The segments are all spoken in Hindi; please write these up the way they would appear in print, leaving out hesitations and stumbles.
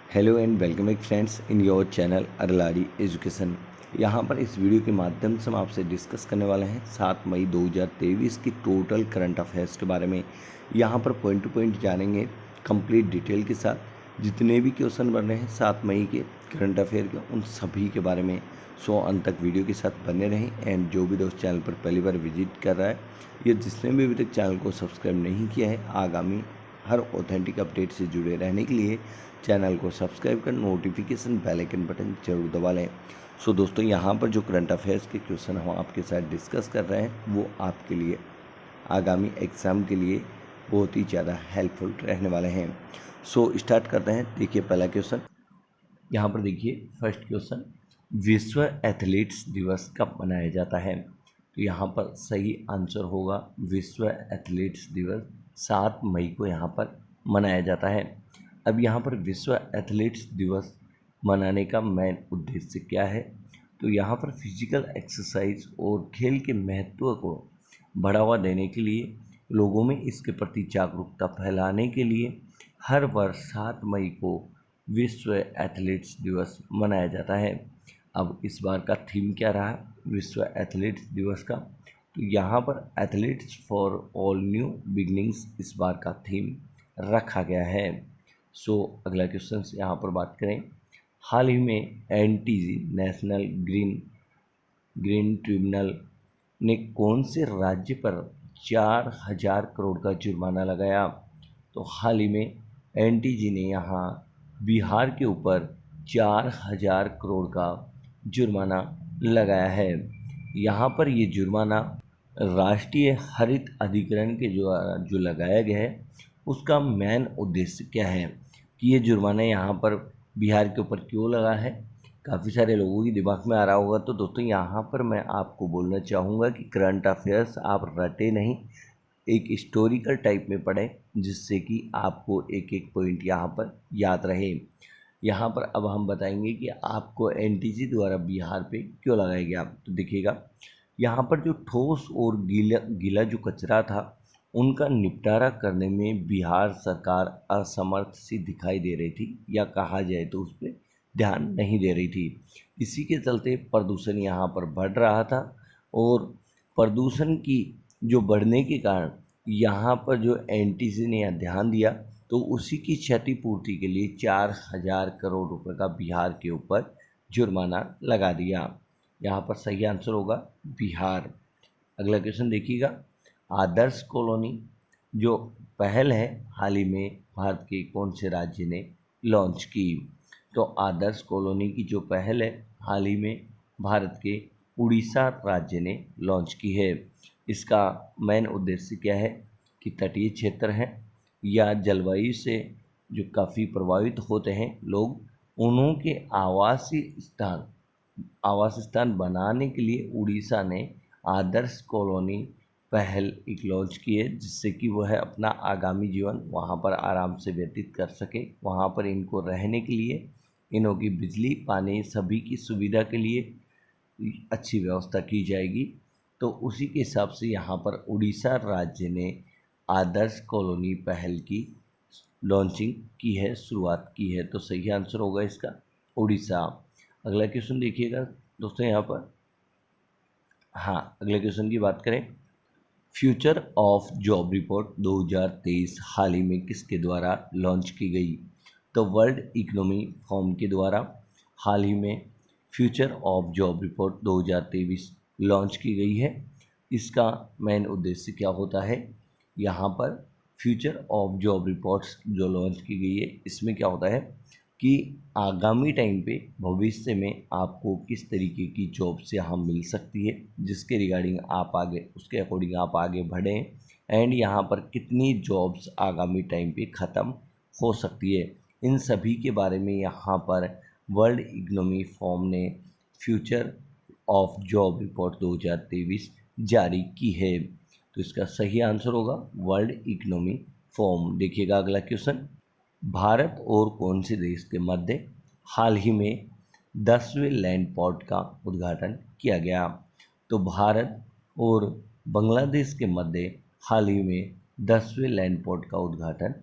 Hello and welcome back friends in your channel अरलारी एजुकेशन। यहाँ पर इस वीडियो के माध्यम से हम आपसे डिस्कस करने वाले हैं 7 मई 2023 की टोटल करंट अफेयर्स के बारे में। यहाँ पर पॉइंट टू पॉइंट जानेंगे कंप्लीट डिटेल के साथ। जितने भी क्वेश्चन बन रहे हैं 7 मई के करंट अफेयर के, उन सभी के बारे में अंत तक वीडियो के साथ बने रहें। एंड जो भी दोस्त चैनल पर पहली बार विजिट कर रहा है या जिसने भी अभी तक चैनल को सब्सक्राइब नहीं किया है, आगामी हर ऑथेंटिक अपडेट से जुड़े रहने के लिए चैनल को सब्सक्राइब कर नोटिफिकेशन बेल आइकन बटन जरूर दबा लें। दोस्तों, यहाँ पर जो करंट अफेयर्स के क्वेश्चन हम आपके साथ डिस्कस कर रहे हैं वो आपके लिए आगामी एग्ज़ाम के लिए बहुत ही ज़्यादा हेल्पफुल रहने वाले हैं। स्टार्ट करते हैं। देखिए पहला क्वेश्चन, यहाँ पर देखिए फर्स्ट क्वेश्चन, विश्व एथलीट्स दिवस कब मनाया जाता है? तो यहाँ पर सही आंसर होगा विश्व एथलीट्स दिवस 7 मई को यहाँ पर मनाया जाता है। अब यहाँ पर विश्व एथलीट्स दिवस मनाने का मेन उद्देश्य क्या है? तो यहाँ पर फिजिकल एक्सरसाइज और खेल के महत्व को बढ़ावा देने के लिए, लोगों में इसके प्रति जागरूकता फैलाने के लिए हर वर्ष 7 मई को विश्व एथलीट्स दिवस मनाया जाता है। अब इस बार का थीम क्या रहा विश्व एथलीट्स दिवस का? तो यहाँ पर athletes for all new beginnings इस बार का थीम रखा गया है। अगला क्वेश्चन यहाँ पर बात करें, हाल ही में एनटीजी नेशनल ग्रीन ट्रिब्यूनल ने कौन से राज्य पर 4,000 करोड़ का जुर्माना लगाया? तो हाल ही में एनटीजी ने यहाँ बिहार के ऊपर 4,000 करोड़ का जुर्माना लगाया है। यहाँ पर ये जुर्माना राष्ट्रीय हरित अधिकरण के जो लगाया गया है उसका मेन उद्देश्य क्या है कि ये जुर्माना यहाँ पर बिहार के ऊपर क्यों लगा है? काफ़ी सारे लोगों के दिमाग में आ रहा होगा। तो दोस्तों, यहाँ पर मैं आपको बोलना चाहूँगा कि करंट अफेयर्स आप रटे नहीं, एक हिस्टोरिकल टाइप में पढ़ें, जिससे कि आपको एक एक पॉइंट यहाँ पर याद रहे। यहाँ पर अब हम बताएंगे कि आपको एनटीजी द्वारा बिहार पे क्यों लगाया गया। तो देखिएगा, यहाँ पर जो ठोस और गीला जो कचरा था उनका निपटारा करने में बिहार सरकार असमर्थ सी दिखाई दे रही थी, या कहा जाए तो उस पर ध्यान नहीं दे रही थी। इसी के चलते प्रदूषण यहाँ पर बढ़ रहा था, और प्रदूषण की जो बढ़ने के कारण यहाँ पर जो एनटीसी ने यहाँ ध्यान दिया, तो उसी की क्षतिपूर्ति के लिए 4,000 करोड़ रुपए का बिहार के ऊपर जुर्माना लगा दिया। यहाँ पर सही आंसर होगा बिहार। अगला क्वेश्चन देखिएगा, आदर्श कॉलोनी जो पहल है हाल ही में भारत के कौन से राज्य ने लॉन्च की? तो आदर्श कॉलोनी की जो पहल है हाल ही में भारत के उड़ीसा राज्य ने लॉन्च की है। इसका मेन उद्देश्य क्या है कि तटीय क्षेत्र हैं या जलवायु से जो काफ़ी प्रभावित होते हैं लोग, उन्हों के आवास स्थान बनाने के लिए उड़ीसा ने आदर्श कॉलोनी पहल एक लॉन्च की है, जिससे कि वह अपना आगामी जीवन वहां पर आराम से व्यतीत कर सके। वहां पर इनको रहने के लिए इनों की बिजली पानी सभी की सुविधा के लिए अच्छी व्यवस्था की जाएगी। तो उसी के हिसाब से यहाँ पर उड़ीसा राज्य ने आदर्श कॉलोनी पहल की लॉन्चिंग की है, शुरुआत की है। तो सही आंसर होगा इसका उड़ीसा। अगला क्वेश्चन देखिएगा दोस्तों, यहाँ पर अगले क्वेश्चन की बात करें, फ्यूचर ऑफ जॉब रिपोर्ट 2023 हाल ही में किसके द्वारा लॉन्च की गई? तो वर्ल्ड इकोनॉमी फोरम के द्वारा हाल ही में future of job report 2023 launch की गई है। इसका मेन उद्देश्य क्या होता है? यहाँ पर फ्यूचर ऑफ जॉब रिपोर्ट्स जो लॉन्च की गई है, इसमें क्या होता है कि आगामी टाइम पे भविष्य में आपको किस तरीके की जॉब से हम मिल सकती है, जिसके रिगार्डिंग आप आगे उसके अकॉर्डिंग आप आगे बढ़ें, एंड यहाँ पर कितनी जॉब्स आगामी टाइम पे ख़त्म हो सकती है, इन सभी के बारे में यहाँ पर वर्ल्ड इकोनॉमी फोरम ने फ्यूचर ऑफ जॉब रिपोर्ट 2023 जारी की है। तो इसका सही आंसर होगा वर्ल्ड इकोनॉमी फोरम। देखिएगा अगला क्वेश्चन, भारत और कौन से देश के मध्य हाल ही में 10वें लैंड पोर्ट का उद्घाटन किया गया? तो भारत और बांग्लादेश के मध्य हाल ही में 10वें लैंड पोर्ट का उद्घाटन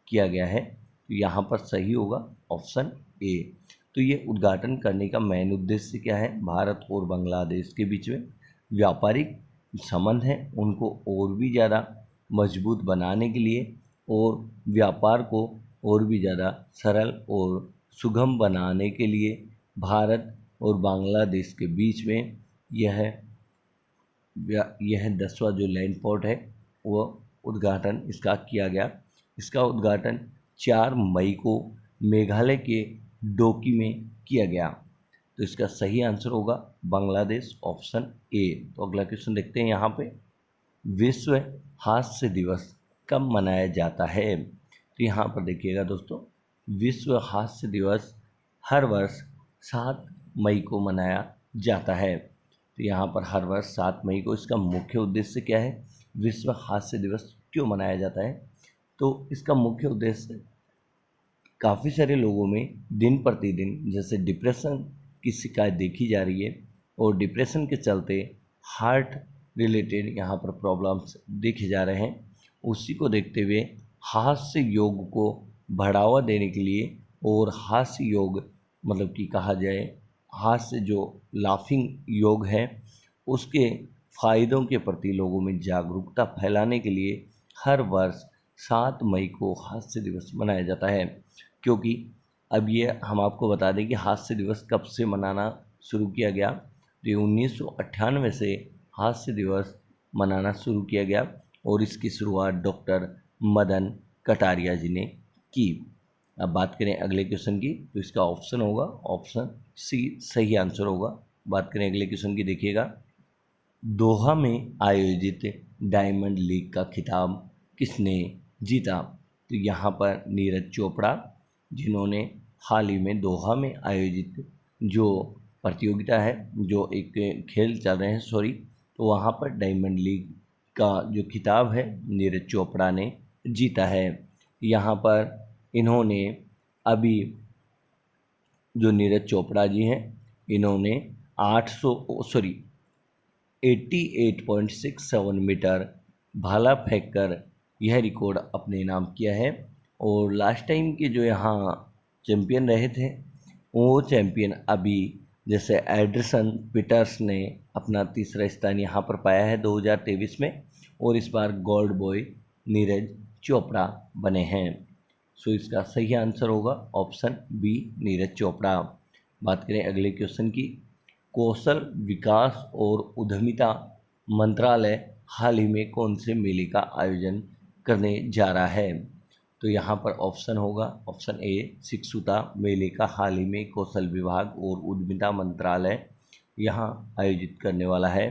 किया गया है। तो यहाँ पर सही होगा ऑप्शन ए। तो ये उद्घाटन करने का मेन उद्देश्य क्या है? भारत और बांग्लादेश के बीच में व्यापारिक संबंध हैं उनको और भी ज़्यादा मजबूत बनाने के लिए और व्यापार को और भी ज़्यादा सरल और सुगम बनाने के लिए भारत और बांग्लादेश के बीच में यह 10वां जो लैंड पोर्ट है वो उद्घाटन इसका किया गया। इसका उद्घाटन 4 मई को मेघालय के डोकी में किया गया। तो इसका सही आंसर होगा बांग्लादेश, ऑप्शन ए। तो अगला क्वेश्चन देखते हैं यहाँ पे, विश्व हास्य दिवस कब मनाया जाता है? तो यहाँ पर देखिएगा दोस्तों, विश्व हास्य दिवस हर वर्ष 7 मई को मनाया जाता है। तो यहाँ पर हर वर्ष 7 मई को, इसका मुख्य उद्देश्य क्या है? विश्व हास्य दिवस क्यों मनाया जाता है? तो इसका मुख्य उद्देश्य काफ़ी सारे लोगों में दिन प्रतिदिन जैसे डिप्रेशन की शिकायत देखी जा रही है और डिप्रेशन के चलते हार्ट रिलेटेड यहाँ पर प्रॉब्लम्स देखे जा रहे हैं। उसी को देखते हुए हास्य योग को बढ़ावा देने के लिए और हास्य योग मतलब कि कहा जाए हास्य जो लाफिंग योग है उसके फायदों के प्रति लोगों में जागरूकता फैलाने के लिए हर वर्ष 7 मई को हास्य दिवस मनाया जाता है। क्योंकि अब ये हम आपको बता दें कि हास्य दिवस कब से मनाना शुरू किया गया। तो 1998 से हास्य दिवस मनाना शुरू किया गया और इसकी शुरुआत डॉक्टर मदन कटारिया जी ने की। अब बात करें अगले क्वेश्चन की, तो इसका ऑप्शन होगा ऑप्शन सी सही आंसर होगा। बात करें अगले क्वेश्चन की, देखिएगा, दोहा में आयोजित डायमंड लीग का खिताब किसने जीता? तो यहाँ पर नीरज चोपड़ा, जिन्होंने हाल ही में दोहा में आयोजित जो प्रतियोगिता है, जो एक खेल चल रहे हैं तो वहाँ पर डायमंड लीग का जो खिताब है नीरज चोपड़ा ने जीता है। यहाँ पर इन्होंने अभी जो नीरज चोपड़ा जी हैं इन्होंने 88.67 मीटर भाला फेंककर यह रिकॉर्ड अपने नाम किया है। और लास्ट टाइम के जो यहाँ चैम्पियन रहे थे वो चैम्पियन अभी जैसे एडरसन पीटर्स ने अपना तीसरा स्थान यहाँ पर पाया है 2023 में, और इस बार गोल्ड बॉय नीरज चोपड़ा बने हैं। सो इसका सही आंसर होगा ऑप्शन बी नीरज चोपड़ा। बात करें अगले क्वेश्चन की, कौशल विकास और उद्यमिता मंत्रालय हाल ही में कौन से मेले का आयोजन करने जा रहा है? तो यहाँ पर ऑप्शन होगा ऑप्शन ए शिक्षुता मेले का हाल ही में कौशल विभाग और उद्यमिता मंत्रालय यहाँ आयोजित करने वाला है।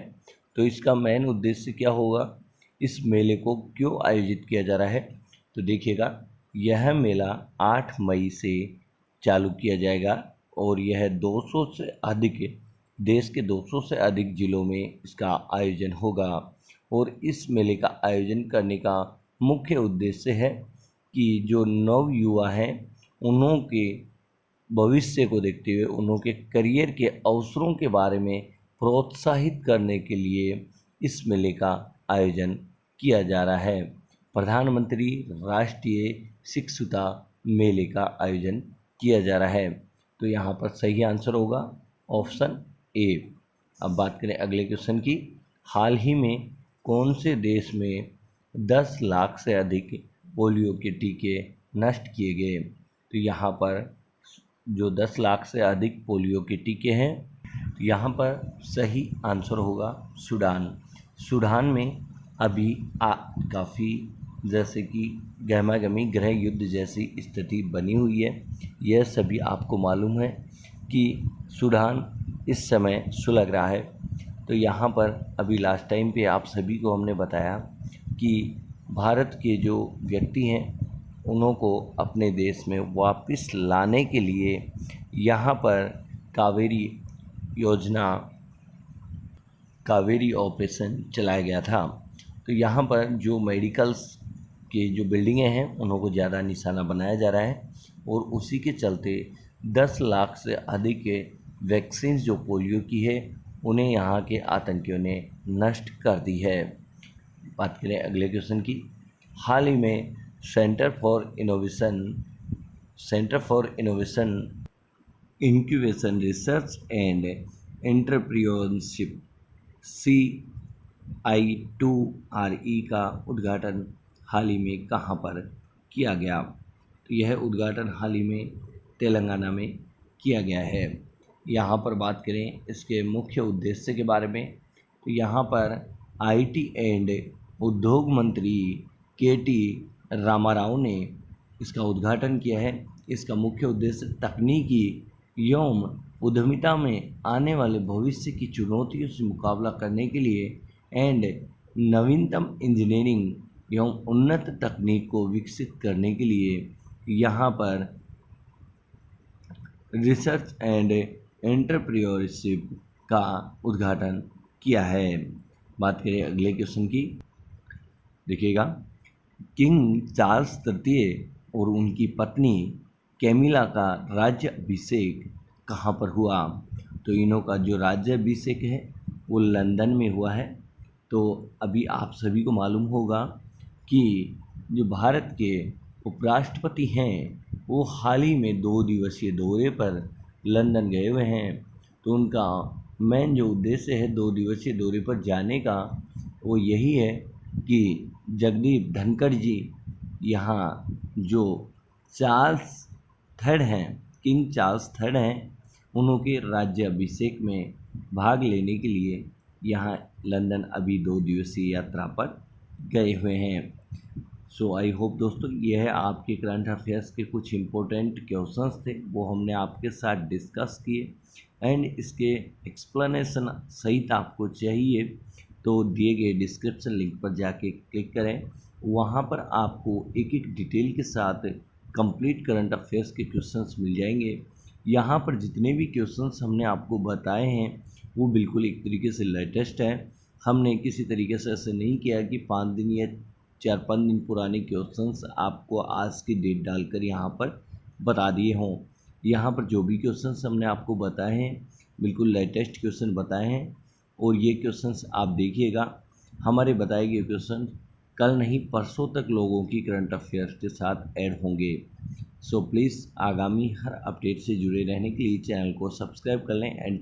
तो इसका मेन उद्देश्य क्या होगा, इस मेले को क्यों आयोजित किया जा रहा है? तो देखिएगा, यह मेला 8 मई से चालू किया जाएगा और यह 200 से अधिक देश के 200 से अधिक जिलों में इसका आयोजन होगा। और इस मेले का आयोजन करने का मुख्य उद्देश्य है कि जो नव युवा हैं उन्हों के भविष्य को देखते हुए उन्हों के करियर के अवसरों के बारे में प्रोत्साहित करने के लिए इस मेले का आयोजन किया जा रहा है। प्रधानमंत्री राष्ट्रीय शिक्षुता मेले का आयोजन किया जा रहा है। तो यहाँ पर सही आंसर होगा ऑप्शन ए। अब बात करें अगले क्वेश्चन की, हाल ही में कौन से देश में 10 लाख से अधिक पोलियो के टीके नष्ट किए गए? तो यहाँ पर जो 10 लाख से अधिक पोलियो के टीके हैं, तो यहाँ पर सही आंसर होगा सूडान। सूडान में अभी काफ़ी जैसे कि गहमागहमी गृह युद्ध जैसी स्थिति बनी हुई है। यह सभी आपको मालूम है कि सूडान इस समय सुलग रहा है। तो यहाँ पर अभी लास्ट टाइम पे आप सभी को हमने बताया कि भारत के जो व्यक्ति हैं उन्हों को अपने देश में वापस लाने के लिए यहाँ पर कावेरी ऑपरेशन चलाया गया था। तो यहाँ पर जो मेडिकल्स के जो बिल्डिंगें हैं उन्हों को ज़्यादा निशाना बनाया जा रहा है और उसी के चलते 10 लाख से अधिक वैक्सीन जो पोलियो की है उन्हें यहाँ के आतंकियों ने नष्ट कर दी है। बात करें अगले क्वेश्चन की, हाल ही में centre for innovation centre for innovation incubation research and entrepreneurship CI2RE का उद्घाटन हाल ही में कहाँ पर किया गया? तो यह उद्घाटन हाल ही में तेलंगाना में किया गया है। यहाँ पर बात करें इसके मुख्य उद्देश्य के बारे में, तो यहाँ पर IT एंड उद्योग मंत्री KT रामाराव ने इसका उद्घाटन किया है। इसका मुख्य उद्देश्य तकनीकी एवं उद्यमिता में आने वाले भविष्य की चुनौतियों से मुकाबला करने के लिए एंड नवीनतम इंजीनियरिंग एवं उन्नत तकनीक को विकसित करने के लिए यहाँ पर रिसर्च एंड एंटरप्रेन्योरशिप का उद्घाटन किया है। बात करें अगले क्वेश्चन की, देखिएगा, किंग चार्ल्स तृतीय और उनकी पत्नी कैमिला का राज्य अभिषेक कहाँ पर हुआ? तो इन्हों का जो राज्य अभिषेक है वो लंदन में हुआ है। तो अभी आप सभी को मालूम होगा कि जो भारत के उपराष्ट्रपति हैं वो हाल ही में 2 दिवसीय दौरे पर लंदन गए हुए हैं। तो उनका मेन जो उद्देश्य है 2 दिवसीय दौरे पर जाने का वो यही है कि जगदीप धनखड़ जी यहाँ जो चार्ल्स थर्ड हैं, किंग चार्ल्स थर्ड हैं, उनके राज्य अभिषेक में भाग लेने के लिए यहाँ लंदन अभी 2 दिवसीय यात्रा पर गए हुए हैं। सो आई होप दोस्तों यह आपके करंट अफेयर्स के कुछ इम्पोर्टेंट क्वेश्चंस थे, वो हमने आपके साथ डिस्कस किए। एंड इसके एक्सप्लेनेशन सहित आपको चाहिए तो दिए गए डिस्क्रिप्शन लिंक पर जाके क्लिक करें, वहाँ पर आपको एक एक डिटेल के साथ कंप्लीट करंट अफेयर्स के क्वेश्चंस मिल जाएंगे। यहाँ पर जितने भी क्वेश्चंस हमने आपको बताए हैं वो बिल्कुल एक तरीके से लेटेस्ट है। हमने किसी तरीके से ऐसे नहीं किया कि 5 दिन या 4-5 दिन पुराने क्वेश्चंस आपको आज की डेट डालकर यहाँ पर बता दिए हों। यहाँ पर जो भी क्वेश्चंस हमने आपको बताए हैं बिल्कुल लेटेस्ट क्वेश्चन बताए हैं, और ये क्वेश्चंस आप देखिएगा, हमारे बताए गए क्वेश्चन कल नहीं परसों तक लोगों की करंट अफेयर्स के साथ ऐड होंगे। सो प्लीज़ आगामी हर अपडेट से जुड़े रहने के लिए चैनल को सब्सक्राइब कर लें एंड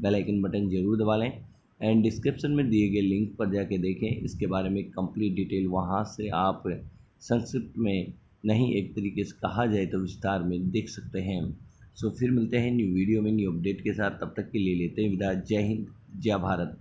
बेल आइकन बटन ज़रूर दबा लें। एंड डिस्क्रिप्शन में दिए गए लिंक पर जाके देखें, इसके बारे में कंप्लीट डिटेल वहाँ से आप संक्षिप्त में नहीं एक तरीके से कहा जाए तो विस्तार में देख सकते हैं। सो फिर मिलते हैं न्यू वीडियो में न्यू अपडेट के साथ, तब तक के लिए लेते हैं विदा। जय हिंद, जय भारत।